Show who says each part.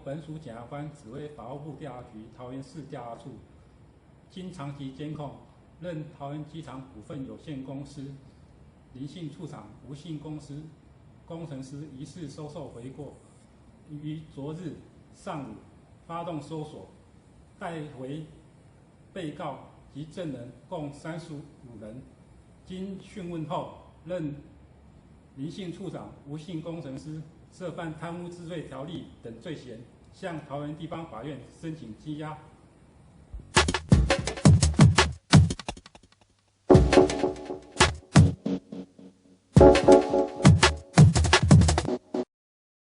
Speaker 1: 本署检察官指挥法务部调查局桃园市调查处，经长期监控，任桃园机场股份有限公司林姓处长吴姓公司工程师疑似收受贿赂，于昨日上午发动搜索，带回被告及证人共35人。经讯问后，认林姓处长、吴姓工程师涉犯贪污治罪条例等罪嫌，向桃园地方法院申请羁押